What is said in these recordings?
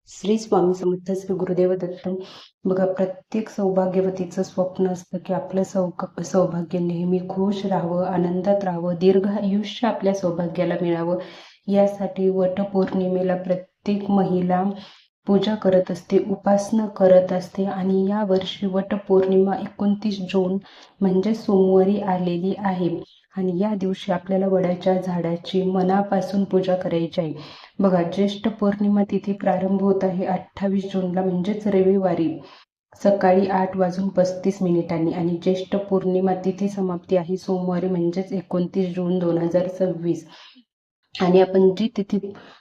श्री स्वामी समर्थ श्री गुरुदेव दत्त. बघा, प्रत्येक सौभाग्यवतीचं स्वप्न असतं की आपलं सौभाग्य नेहमी खुश राहावं, आनंदात राहावं, दीर्घ आयुष्य आपल्या सौभाग्याला मिळावं. यासाठी वटपौर्णिमेला प्रत्येक महिला पूजा करत असते, उपासना करत असते. आणि या वर्षी वटपौर्णिमा 29 जून म्हणजे सोमवारी आलेली आहे. आणि या दिवशी आपल्याला वडाच्या झाडाची मनापासून पूजा करायची आहे. बघा, ज्येष्ठ पौर्णिमा तिथी प्रारंभ होत आहे 28 जूनला म्हणजेच रविवारी सकाळी 8:35 आणि ज्येष्ठ पौर्णिमा तिथी समाप्ती आहे सोमवारी म्हणजेच 29 जून 2026. आणि आपण जी तिथी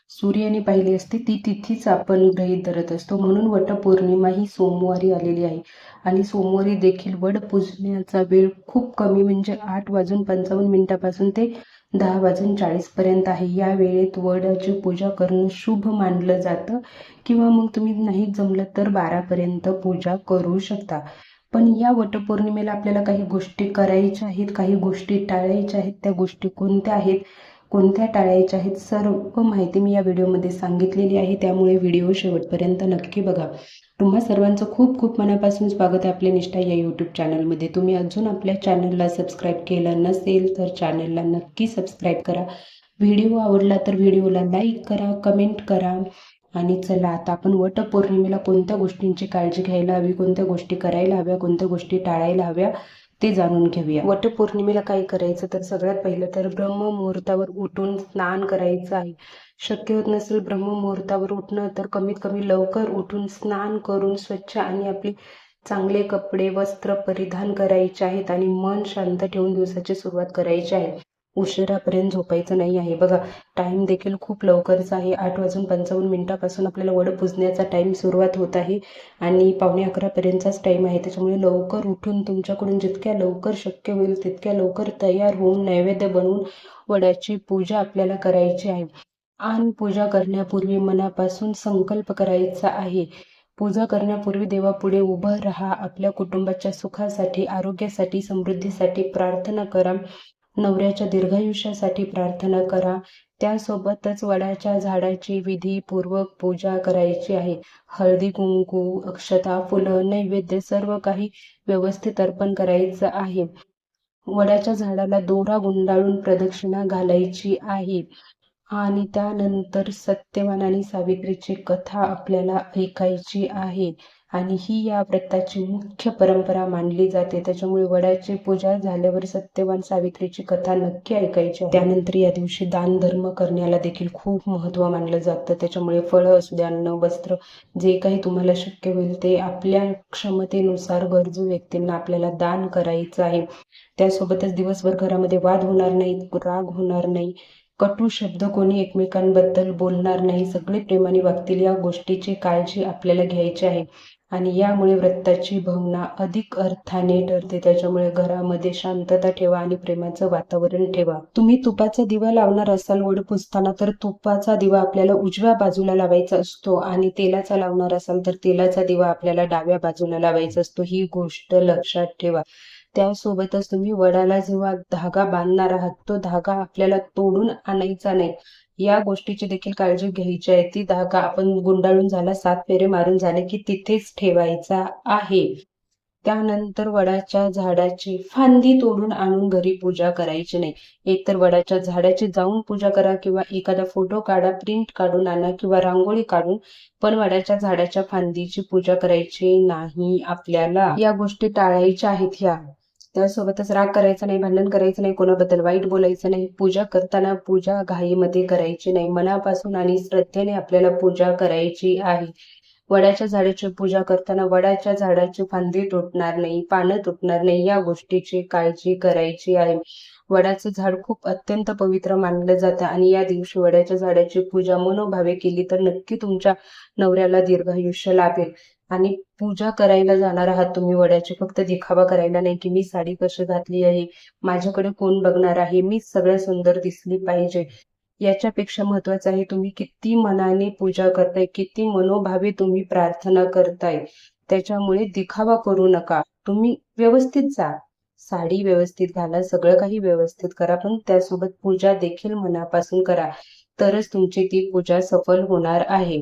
सूर्याने पाहिली असते ती तिथीच आपण गृहीत धरत असतो, म्हणून वटपौर्णिमा ही सोमवारी आलेली आहे. आणि सोमवारी देखील वड पूजण्याचा वेळ खूप कमी म्हणजे 8:55 ते 10:40 पर्यंत आहे. या वेळेत वडाची पूजा करणं शुभ मानलं जातं, किंवा मग तुम्ही नाही जमलं तर 12 पर्यंत पूजा करू शकता. पण या वटपौर्णिमेला आपल्याला काही गोष्टी करायच्या आहेत, काही गोष्टी टाळायच्या आहेत. त्या गोष्टी कोणत्या आहेत, कोणत्या टाळायच्या आहेत, सर्व माहिती मी या व्हिडिओमध्ये सांगितलेली आहे. त्यामुळे व्हिडिओ शेवटपर्यंत नक्की बघा. तुम्हा सर्वांचं खूप खूप मनापासून स्वागत आहे आपल्या निष्ठा या यूट्यूब चॅनलमध्ये. तुम्ही अजून आपल्या चॅनलला सबस्क्राईब केलं नसेल तर चॅनलला नक्की सबस्क्राईब करा. व्हिडिओ आवडला तर व्हिडिओला लाईक करा, कमेंट करा. आणि चला, आता आपण वटपौर्णिमेला कोणत्या गोष्टींची काळजी घ्यायला हवी, कोणत्या गोष्टी करायला हव्या, कोणत्या गोष्टी टाळायला हव्या ते जाणून घेऊया. वटपौर्णिमेला काय करायचं तर सगळ्यात पहिलं तर ब्रह्ममुहूर्तावर उठून स्नान करायचं आहे. शक्य होत नसेल ब्रह्ममुहूर्तावर उठणं तर कमीत कमी लवकर उठून स्नान करून स्वच्छ आणि आपले चांगले कपडे वस्त्र परिधान करायचे आहेत आणि मन शांत ठेवून दिवसाची सुरुवात करायची आहे. उशिरापर्यंत झोपायचं नाही आहे. बघा, टाइम देखील खूप लवकरच आहे. 8:55 आपल्याला वड पूजण्याचा टाइम सुरुवात होत आहे आणि 10:45 पर्यंतचाच टाइम आहे. त्याच्यामुळे लवकर उठून तुमच्याकडून जितक्या लवकर शक्य होईल तितक्या लवकर तयार होऊन नैवेद्य बनवून वडाची पूजा आपल्याला करायची आहे. आणि पूजा करण्यापूर्वी मनापासून संकल्प करायचा आहे. पूजा करण्यापूर्वी देवापुढे उभं राहा, आपल्या कुटुंबाच्या सुखासाठी, आरोग्यासाठी, समृद्धीसाठी प्रार्थना करा, नवऱ्याच्या दीर्घायुष्यासाठी प्रार्थना करा. त्यासोबतच वडाच्या झाडाची विधीपूर्वक पूजा करायची आहे. हळदी कुंकू, अक्षता, फुलं, नैवेद्य सर्व काही व्यवस्थित अर्पण करायचं आहे. वडाच्या झाडाला दोरा गुंडाळून प्रदक्षिणा घालायची आहे. आणि त्यानंतर सत्यवान आणि सावित्रीची कथा आपल्याला ऐकायची आहे. आणि ही या व्रताची मुख्य परंपरा मानली जाते. त्याच्यामुळे वडाची पूजा झाल्यावर सत्यवान सावित्रीची कथा नक्की ऐकायची आहे. त्यानंतर या दिवशी दान धर्म करण्याला देखील खूप महत्त्व मानलं जातं. त्याच्यामुळे फळं असू द्या, अन्न, वस्त्र, जे काही तुम्हाला शक्य होईल ते आपल्या क्षमतेनुसार गरजू व्यक्तींना आपल्याला दान करायचं आहे. त्यासोबतच दिवसभर घरामध्ये वाद होणार नाही, राग होणार नाही, कटू शब्द कोणी एकमेकांबद्दल बोलणार नाही, सगळे प्रेमाने वागतील, या गोष्टीची काळजी आपल्याला घ्यायची आहे. आणि यामुळे व्रताची भावना अधिक अर्थाने ठरते. त्याच्यामुळे घरामध्ये शांतता ठेवा आणि प्रेमाचं वातावरण ठेवा. तुम्ही तुपाचा दिवा लावणार असाल वड पुजताना तर तुपाचा दिवा आपल्याला उजव्या बाजूला लावायचा असतो, आणि तेलाचा लावणार असाल तर तेलाचा दिवा आपल्याला डाव्या बाजूला लावायचा असतो. ही गोष्ट लक्षात ठेवा. त्यासोबतच तुम्ही वडाला जेव्हा धागा बांधणार आहात तो धागा आपल्याला तोडून आणायचा नाही, या गोष्टीची देखील काळजी घ्यायची आहे. ती धागा आपण गुंडाळून झाला, 7 फेरे मारून झाले की तिथेच ठेवायचा आहे. त्यानंतर वडाच्या झाडाची फांदी तोडून आणून घरी पूजा करायची नाही. एकतर वडाच्या झाडाची जाऊन पूजा करा, किंवा एखादा फोटो काढा, प्रिंट काढून आणा, किंवा रांगोळी काढून, पण वडाच्या झाडाच्या फांदीची पूजा करायची नाही आपल्याला. या गोष्टी टाळायच्या आहेत ह्या. त्यासोबतच राग करायचा नाही, भांडण करायचं नाही, कोणाबद्दल वाईट बोलायचं नाही. पूजा करताना पूजा घाईमध्ये करायची नाही. मनापासून आणि श्रद्धेने आपल्याला पूजा करायची आहे. वडाच्या झाडाची पूजा करताना वडाच्या झाडाची फांदी तुटणार नाही, पानं तुटणार नाही, या गोष्टीची काळजी करायची आहे. वडाचं झाड खूप अत्यंत पवित्र मानलं जातं आणि या दिवशी वडाच्या झाडाची पूजा मनोभावे केली तर नक्की तुमच्या नवऱ्याला दीर्घायुष्य लाभेल. आणि पूजा करायला जाणार आहात तुम्ही वडाची, फक्त दिखावा करायला नाही की मी साडी कशी घातली आहे, माझ्याकडे कोण बघणार आहे, मी सगळ्यात सुंदर दिसली पाहिजे. याच्यापेक्षा महत्वाचं आहे तुम्ही किती मनाने पूजा करताय, किती मनोभावे तुम्ही प्रार्थना करताय. त्याच्यामुळे दिखावा करू नका. तुम्ही व्यवस्थित जा, साडी व्यवस्थित घाला, सगळं काही व्यवस्थित करा, पण त्यासोबत पूजा देखील मनापासून करा. तरच तुमची ती पूजा सफल होणार आहे.